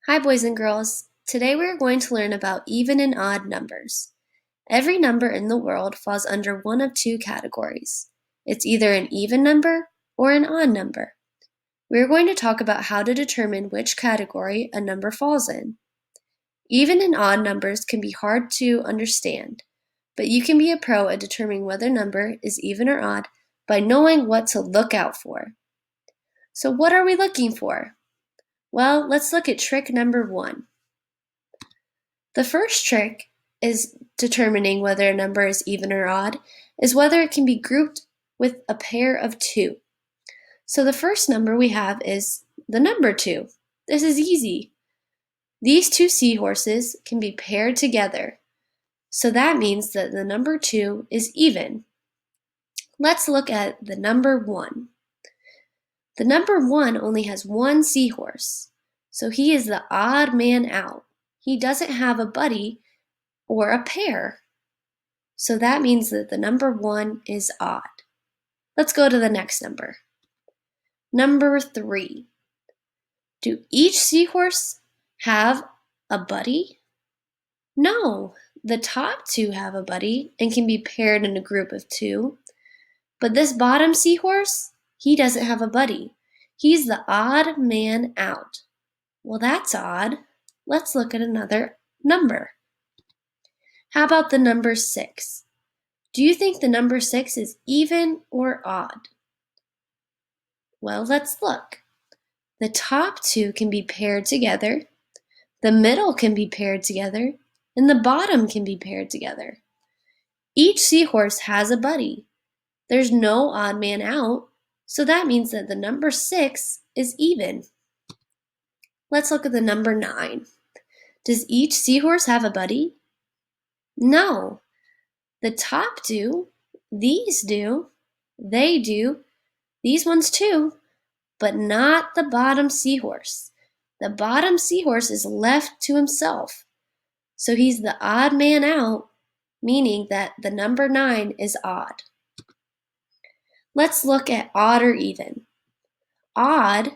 Hi boys and girls. Today we are going to learn about even and odd numbers. Every number in the world falls under one of two categories. It's either an even number or an odd number. We are going to talk about how to determine which category a number falls in. Even and odd numbers can be hard to understand, but you can be a pro at determining whether a number is even or odd by knowing what to look out for. So what are we looking for? Well, let's look at trick number 1. The first trick is determining whether a number is even or odd is whether it can be grouped with a pair of 2. So the first number we have is the number 2. This is easy. These two seahorses can be paired together. So that means that the number 2 is even. Let's look at the number 1. The number 1 only has one seahorse, so he is the odd man out. He doesn't have a buddy or a pair. So that means that the number 1 is odd. Let's go to the next number. Number 3. Do each seahorse have a buddy? No, the top 2 have a buddy and can be paired in a group of 2. But this bottom seahorse, he doesn't have a buddy. He's the odd man out. Well, that's odd. Let's look at another number. How about the number 6? Do you think the number 6 is even or odd? Well, let's look. The top 2 can be paired together, the middle can be paired together, and the bottom can be paired together. Each seahorse has a buddy. There's no odd man out, so that means that the number 6 is even. Let's look at the number 9. Does each seahorse have a buddy? No. The top do, these do, they do, these ones too, but not the bottom seahorse. The bottom seahorse is left to himself, so he's the odd man out, meaning that the number 9 is odd. Let's look at odd or even. Odd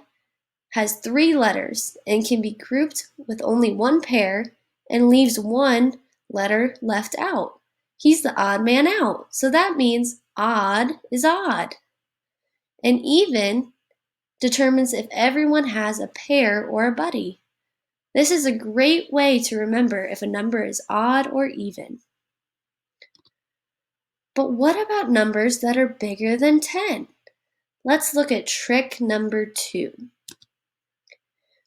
has 3 letters and can be grouped with only one pair and leaves one letter left out. He's the odd man out, so that means odd is odd. And even determines if everyone has a pair or a buddy. This is a great way to remember if a number is odd or even. But what about numbers that are bigger than 10? Let's look at trick number 2.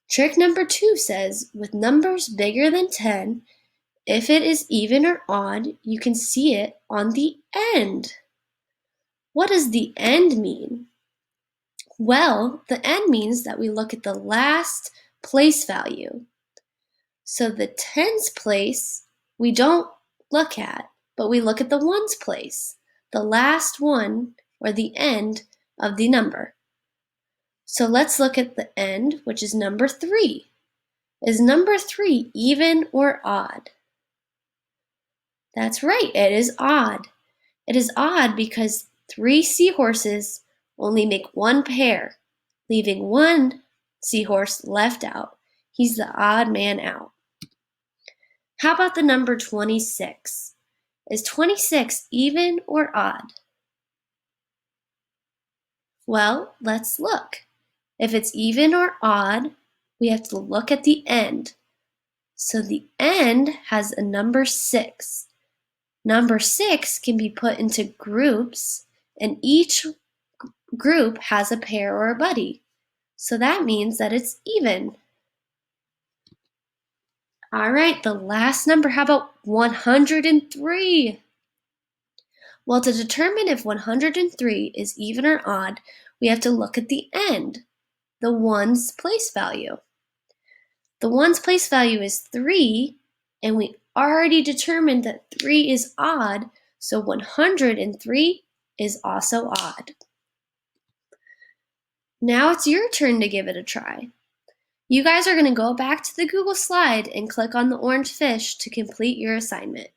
Trick number 2 says, with numbers bigger than 10, if it is even or odd, you can see it on the end. What does the end mean? Well, the end means that we look at the last place value. So the tens place we don't look at, but we look at the ones place, the last one or the end of the number. So let's look at the end, which is number 3. Is number 3 even or odd? That's right, it is odd. It is odd because 3 seahorses only make one pair, leaving one seahorse left out. He's the odd man out. How about the number 26? Is 26 even or odd? Well, let's look. If it's even or odd, we have to look at the end. So the end has a number 6. Number 6 can be put into groups, and each group has a pair or a buddy. So that means that it's even. All right, the last number, how about 103? Well, to determine if 103 is even or odd, we have to look at the end, the ones place value. The ones place value is 3, and we already determined that 3 is odd, so 103 is also odd. Now it's your turn to give it a try. You guys are going to go back to the Google slide and click on the orange fish to complete your assignment.